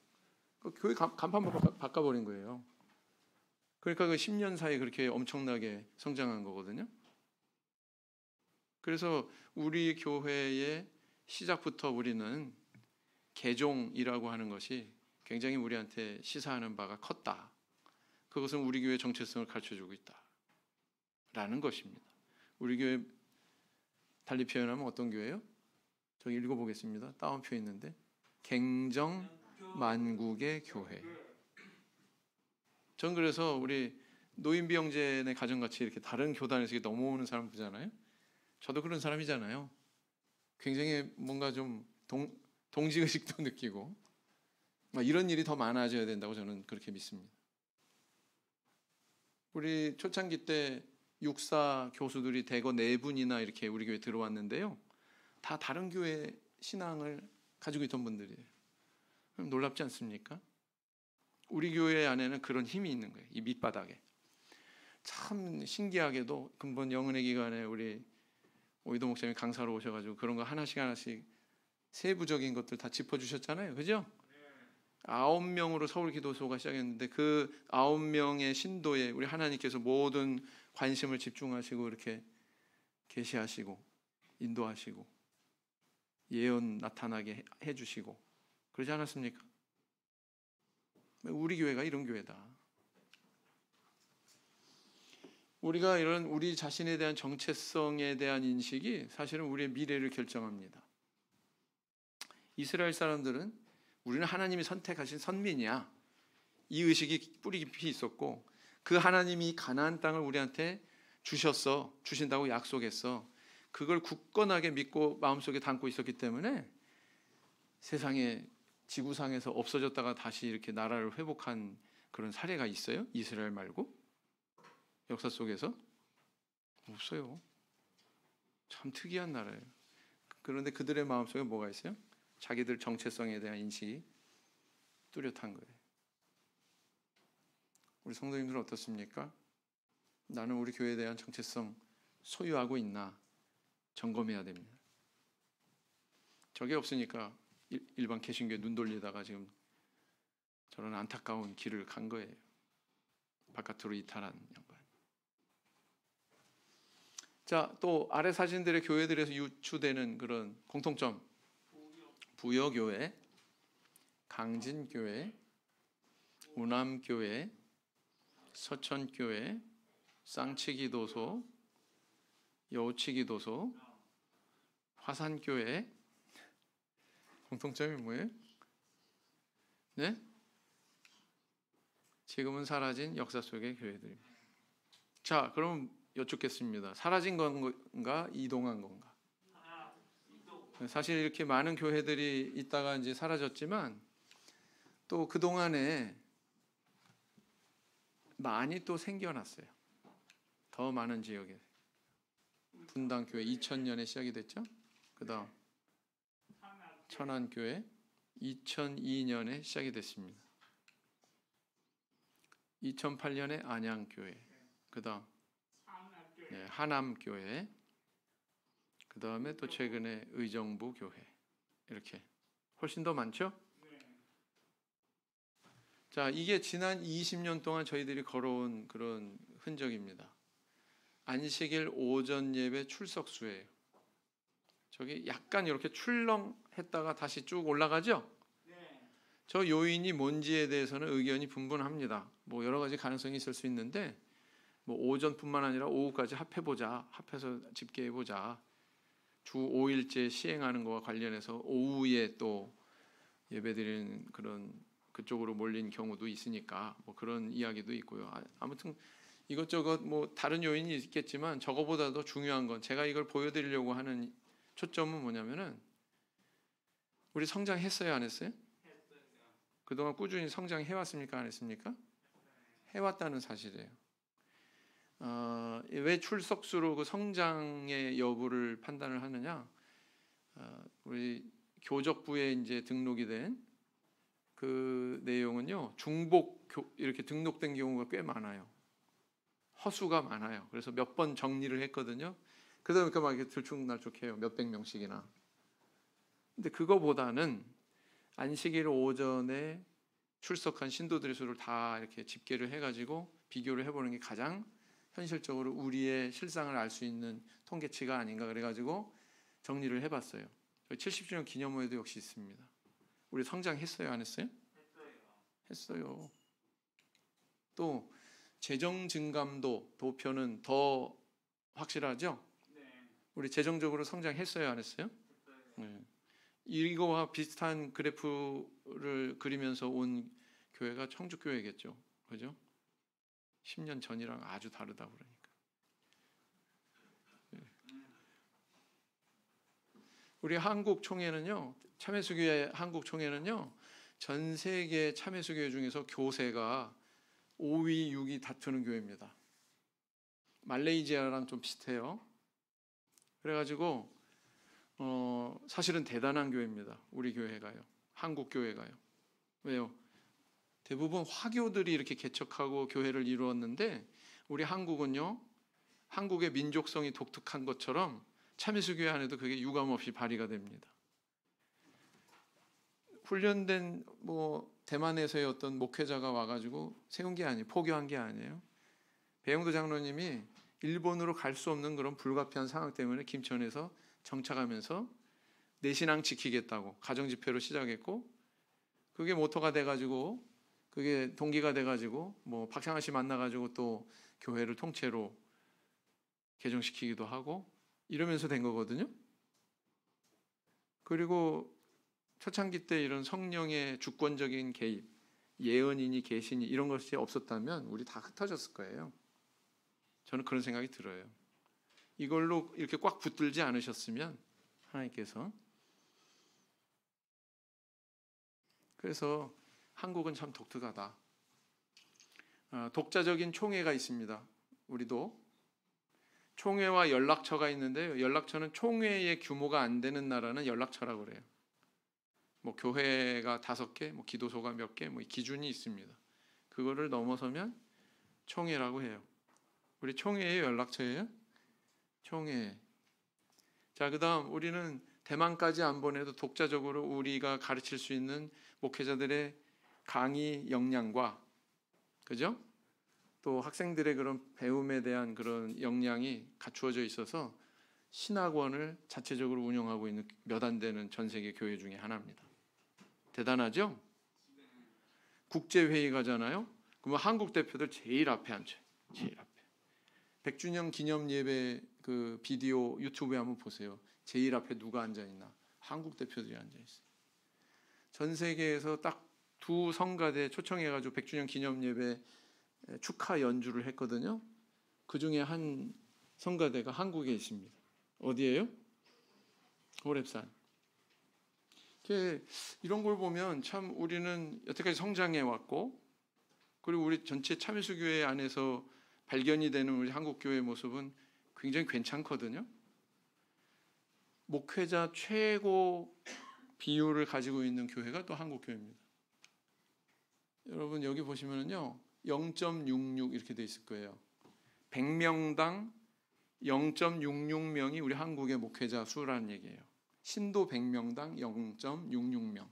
그 교회 간판 바꿔버린 거예요. 그러니까 그 10년 사이에 그렇게 엄청나게 성장한 거거든요. 그래서 우리 교회의 시작부터 우리는 개종이라고 하는 것이 굉장히 우리한테 시사하는 바가 컸다. 그것은 우리 교회의 정체성을 가르쳐주고 있다라는 것입니다. 우리 교회 달리 표현하면 어떤 교회예요? 저기 읽어보겠습니다. 따옴표 있는데 갱정만국의 교회. 전 그래서 우리 노인비영제의 가정같이 이렇게 다른 교단에서 이렇게 넘어오는 사람 보잖아요. 저도 그런 사람이잖아요. 굉장히 뭔가 좀 동지의식도 느끼고 이런 일이 더 많아져야 된다고 저는 그렇게 믿습니다. 우리 초창기 때 육사 교수들이 대거 4분이나 이렇게 우리 교회 들어왔는데요. 다 다른 교회 신앙을 가지고 있던 분들이에요. 그럼 놀랍지 않습니까? 우리 교회 안에는 그런 힘이 있는 거예요. 이 밑바닥에. 참 신기하게도 근본 영은의 기간에 우리 오이도 목사님이 강사로 오셔가지고 그런 거 하나씩 세부적인 것들 다 짚어주셨잖아요. 그죠? 9명으로 서울 기도소가 시작했는데 그 9명의 신도에 우리 하나님께서 모든 관심을 집중하시고 이렇게 계시하시고 인도하시고 예언 나타나게 해주시고 그러지 않았습니까? 우리 교회가 이런 교회다. 우리가 이런 우리 자신에 대한 정체성에 대한 인식이 사실은 우리의 미래를 결정합니다. 이스라엘 사람들은 우리는 하나님이 선택하신 선민이야. 이 의식이 뿌리 깊이 있었고 그 하나님이 가나안 땅을 우리한테 주신다고 약속했어. 그걸 굳건하게 믿고 마음속에 담고 있었기 때문에 세상에 지구상에서 없어졌다가 다시 이렇게 나라를 회복한 그런 사례가 있어요? 이스라엘 말고? 역사 속에서? 없어요. 참 특이한 나라예요. 그런데 그들의 마음속에 뭐가 있어요? 자기들 정체성에 대한 인식이 뚜렷한 거예요. 우리 성도님들은 어떻습니까? 나는 우리 교회에 대한 정체성 소유하고 있나 점검해야 됩니다. 저게 없으니까 일반 개신교에 눈 돌리다가 지금 저런 안타까운 길을 간 거예요. 바깥으로 이탈한 양반. 자, 또 아래 사진들의 교회들에서 유추되는 그런 공통점. 부여교회, 강진교회, 우남교회, 서천교회, 쌍치기도소, 여우치기도소, 화산교회. 공통점이 뭐예요? 네? 지금은 사라진 역사 속의 교회들입니다. 자, 그럼 여쭙겠습니다. 사라진 건가? 이동한 건가? 사실 이렇게 많은 교회들이 있다가 이제 사라졌지만 또 그동안에 많이 또 생겨났어요. 더 많은 지역에. 분당교회 2000년에 시작이 됐죠. 그 다음 천안교회 2002년에 시작이 됐습니다. 2008년에 안양교회, 그 다음 하남교회, 그 다음에 또 최근에 의정부교회. 이렇게 훨씬 더 많죠? 자, 이게 지난 20년 동안 저희들이 걸어온 그런 흔적입니다. 안식일 오전 예배 출석수예요. 저기 약간 이렇게 출렁했다가 다시 쭉 올라가죠? 저 요인이 뭔지에 대해서는 의견이 분분합니다. 뭐 여러 가지 가능성이 있을 수 있는데 뭐 오전뿐만 아니라 오후까지 합해서 집계해보자. 주 5일째 시행하는 것과 관련해서 오후에 또 예배드리는 그런 그쪽으로 몰린 경우도 있으니까 뭐 그런 이야기도 있고요. 아무튼 이것저것 뭐 다른 요인이 있겠지만 저거보다도 중요한 건 제가 이걸 보여드리려고 하는 초점은 뭐냐면은 우리 성장했어요, 안 했어요? 그동안 꾸준히 성장해왔습니까, 안 했습니까? 해왔다는 사실이에요. 왜 출석수로 그 성장의 여부를 판단을 하느냐? 우리 교적부에 이제 등록이 된 그 내용은요, 중복 이렇게 등록된 경우가 꽤 많아요. 허수가 많아요. 그래서 몇 번 정리를 했거든요. 그러다 보니까 막 이렇게 들쭉날쭉해요. 몇백 명씩이나. 근데 그거보다는 안식일 오전에 출석한 신도들의 수를 다 이렇게 집계를 해가지고 비교를 해보는 게 가장 현실적으로 우리의 실상을 알 수 있는 통계치가 아닌가 그래가지고 정리를 해봤어요. 70주년 기념회도 역시 있습니다. 우리 성장했어요, 안 했어요? 했어요. 또 재정 증감도 도표는 더 확실하죠? 우리 재정적으로 성장했어요, 안 했어요? 네. 이거와 비슷한 그래프를 그리면서 온 교회가 청주교회겠죠, 그죠? 10년 전이랑 아주 다르다 그러니까. 네. 우리 한국 총회는요, 참회수교회 한국 총회는요, 전 세계 참회수교회 중에서 교세가 5위, 6위 다투는 교회입니다. 말레이시아랑 좀 비슷해요. 그래가지고 사실은 대단한 교회입니다. 우리 교회가요, 한국 교회가요. 왜요? 대부분 화교들이 이렇게 개척하고 교회를 이루었는데 우리 한국은요, 한국의 민족성이 독특한 것처럼 참회수교회 안에도 그게 유감없이 발휘가 됩니다. 훈련된 대만에서의 어떤 목회자가 와가지고 세운 게 아니에요. 포교한 게 아니에요. 배영도 장로님이 일본으로 갈 수 없는 그런 불가피한 상황 때문에 김천에서 정착하면서 내 신앙 지키겠다고 가정집회로 시작했고, 그게 모토가 돼가지고, 그게 동기가 돼가지고 박창환 씨 만나가지고 또 교회를 통째로 개종시키기도 하고 이러면서 된 거거든요. 그리고 초창기 때 이런 성령의 주권적인 개입, 예언이니 계시니 이런 것이 없었다면 우리 다 흩어졌을 거예요. 저는 그런 생각이 들어요. 이걸로 이렇게 꽉 붙들지 않으셨으면 하나님께서. 그래서 한국은 참 독특하다. 독자적인 총회가 있습니다. 우리도 총회와 연락처가 있는데요. 연락처는 총회의 규모가 안 되는 나라는 연락처라고 그래요. 교회가 5개, 기도소가 몇 개, 기준이 있습니다. 그거를 넘어서면 총회라고 해요. 우리 총회의 연락처예요. 총회. 자, 그다음 우리는 대만까지 안 보내도 독자적으로 우리가 가르칠 수 있는 목회자들의 강의 역량과, 그죠? 또 학생들의 그런 배움에 대한 그런 역량이 갖추어져 있어서 신학원을 자체적으로 운영하고 있는 몇 안 되는 전 세계 교회 중에 하나입니다. 대단하죠? 국제회의 가잖아요. 그러면 한국 대표들 제일 앞에 앉아요. 제일 앞에. 100주년 기념 예배 그 비디오 유튜브에 한번 보세요. 제일 앞에 누가 앉아 있나? 한국 대표들이 앉아 있어요. 전 세계에서 딱 2 성가대 초청해가지고 100주년 기념 예배 축하 연주를 했거든요. 그 중에 한 성가대가 한국에 있습니다. 어디예요? 호랩산. 이런 걸 보면 참 우리는 여태까지 성장해 왔고, 그리고 우리 전체 참회수교회 안에서 발견이 되는 우리 한국교회의 모습은 굉장히 괜찮거든요. 목회자 최고 비율을 가지고 있는 교회가 또 한국교회입니다. 여러분 여기 보시면은요, 0.66 이렇게 돼 있을 거예요. 100명당 0.66명이 우리 한국의 목회자 수라는 얘기예요. 신도 100명당 0.66명.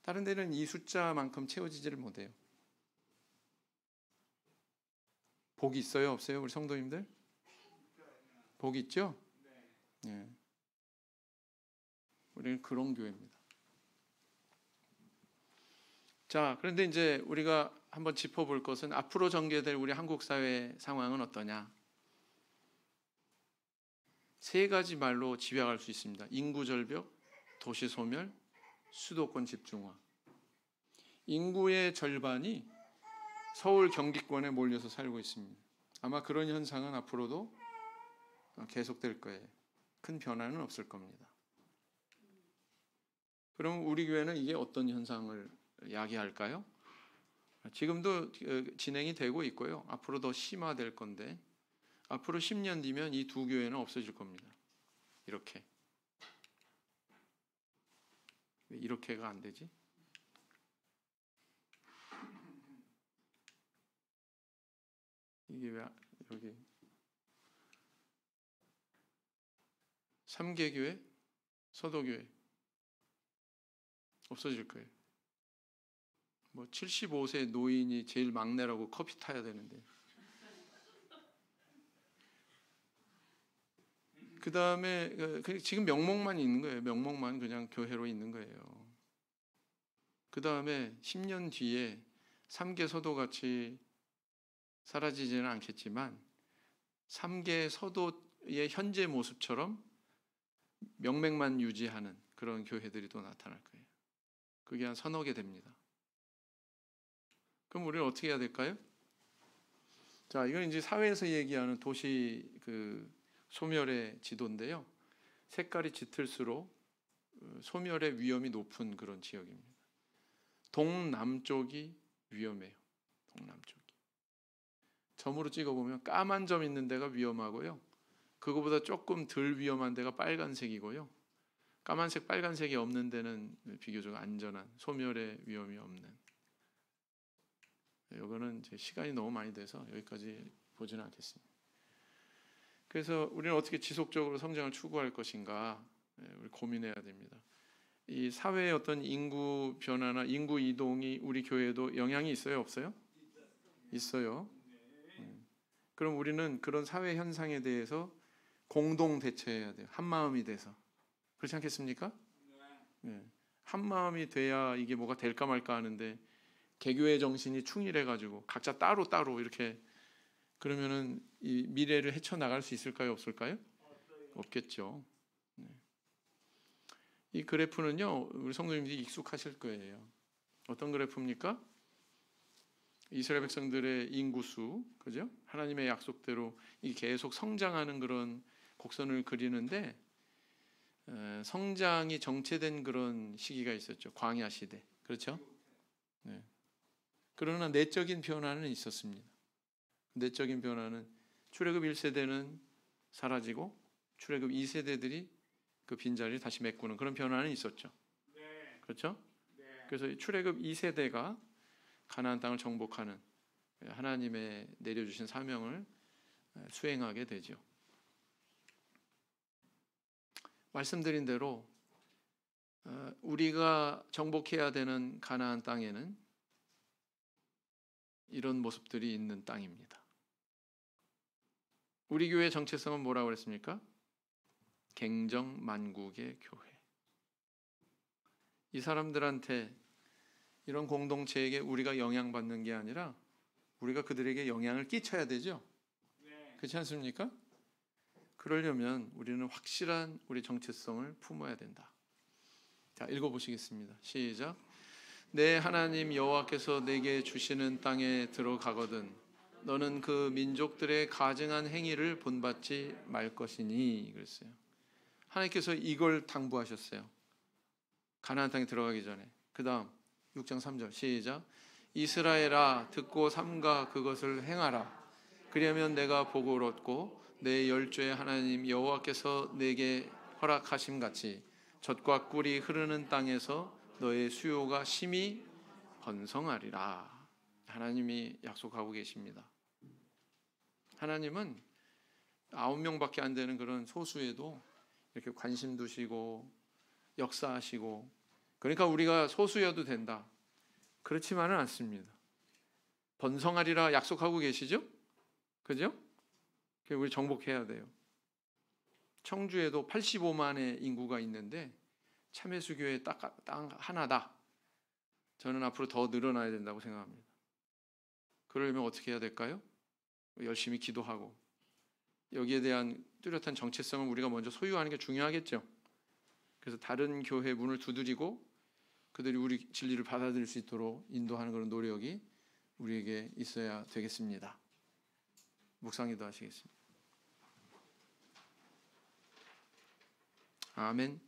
다른 데는 이 숫자만큼 채워지지를 못해요. 복 있어요? 없어요? 우리 성도님들? 복 있죠? 네. 우리는 그런 교회입니다. 자, 그런데 이제 우리가 한번 짚어볼 것은 앞으로 전개될 우리 한국 사회 상황은 어떠냐? 3가지 말로 집약할 수 있습니다. 인구 절벽, 도시 소멸, 수도권 집중화. 인구의 절반이 서울 경기권에 몰려서 살고 있습니다. 아마 그런 현상은 앞으로도 계속될 거예요. 큰 변화는 없을 겁니다. 그럼 우리 교회는 이게 어떤 현상을 야기할까요? 지금도 진행이 되고 있고요. 앞으로 더 심화될 건데, 앞으로 10년 뒤면 이 2 교회는 없어질 겁니다. 이렇게. 왜 이렇게가 안 되지? 이게 왜 여기 3개 교회, 서도교회 없어질 거예요. 75세 노인이 제일 막내라고 커피 타야 되는데. 그 다음에 지금 명목만 있는 거예요. 명목만 그냥 교회로 있는 거예요. 그 다음에 10년 뒤에 3개 서도같이 사라지지는 않겠지만 3개 서도의 현재 모습처럼 명맥만 유지하는 그런 교회들이 또 나타날 거예요. 그게 한 3-4 개 됩니다. 그럼 우리는 어떻게 해야 될까요? 자, 이건 이제 사회에서 얘기하는 도시 소멸의 지도인데요. 색깔이 짙을수록 소멸의 위험이 높은 그런 지역입니다. 동남쪽이 위험해요. 동남쪽이. 점으로 찍어보면 까만 점 있는 데가 위험하고요. 그거보다 조금 덜 위험한 데가 빨간색이고요. 까만색, 빨간색이 없는 데는 비교적 안전한, 소멸의 위험이 없는. 이거는 이제 시간이 너무 많이 돼서 여기까지 보지는 않겠습니다. 그래서 우리는 어떻게 지속적으로 성장을 추구할 것인가, 우리 고민해야 됩니다. 이 사회의 어떤 인구 변화나 인구 이동이 우리 교회에도 영향이 있어요, 없어요? 있어요. 그럼 우리는 그런 사회 현상에 대해서 공동 대처해야 돼요. 한 마음이 돼서. 그렇지 않겠습니까? 네. 한 마음이 돼야 이게 뭐가 될까 말까 하는데 개교의 정신이 충일해가지고 각자 따로 이렇게 그러면은 이 미래를 헤쳐나갈 수 있을까요? 없을까요? 없겠죠. 네. 이 그래프는요, 우리 성도님들이 익숙하실 거예요. 어떤 그래프입니까? 이스라엘 백성들의 인구수, 그죠? 하나님의 약속대로 이 계속 성장하는 그런 곡선을 그리는데 성장이 정체된 그런 시기가 있었죠. 광야 시대, 그렇죠? 네. 그러나 내적인 변화는 있었습니다. 내적인 변화는 출애굽 1세대는 사라지고 출애굽 2세대들이 그 빈자리를 다시 메꾸는 그런 변화는 있었죠. 그렇죠? 그래서 출애굽 2세대가 가나안 땅을 정복하는 하나님의 내려주신 사명을 수행하게 되죠. 말씀드린 대로 우리가 정복해야 되는 가나안 땅에는 이런 모습들이 있는 땅입니다. 우리 교회의 정체성은 뭐라고 그랬습니까? 갱정만국의 교회. 이 사람들한테 이런 공동체에게 우리가 영향받는 게 아니라 우리가 그들에게 영향을 끼쳐야 되죠. 그렇지 않습니까? 그러려면 우리는 확실한 우리 정체성을 품어야 된다. 자, 읽어보시겠습니다. 시작. 내 하나님 여호와께서 내게 주시는 땅에 들어가거든 너는 그 민족들의 가증한 행위를 본받지 말 것이니 그랬어요. 하나님께서 이걸 당부하셨어요. 가나안 땅에 들어가기 전에. 그 다음 6장 3절 시작. 이스라엘아 듣고 삼가 그것을 행하라. 그리하면 내가 복을 얻고 내 열조의 하나님 여호와께서 내게 허락하심 같이 젖과 꿀이 흐르는 땅에서 너의 수요가 심히 번성하리라. 하나님이 약속하고 계십니다. 하나님은 9명밖에 안 되는 그런 소수에도 이렇게 관심 두시고 역사하시고, 그러니까 우리가 소수여도 된다, 그렇지만은 않습니다. 번성하리라 약속하고 계시죠? 그죠? 우리 정복해야 돼요. 청주에도 85만의 인구가 있는데 참회수교회 딱 하나다. 저는 앞으로 더 늘어나야 된다고 생각합니다. 그러려면 어떻게 해야 될까요? 열심히 기도하고 여기에 대한 뚜렷한 정체성을 우리가 먼저 소유하는 게 중요하겠죠. 그래서 다른 교회 문을 두드리고 그들이 우리 진리를 받아들일 수 있도록 인도하는 그런 노력이 우리에게 있어야 되겠습니다. 묵상기도 하시겠습니다. 아멘.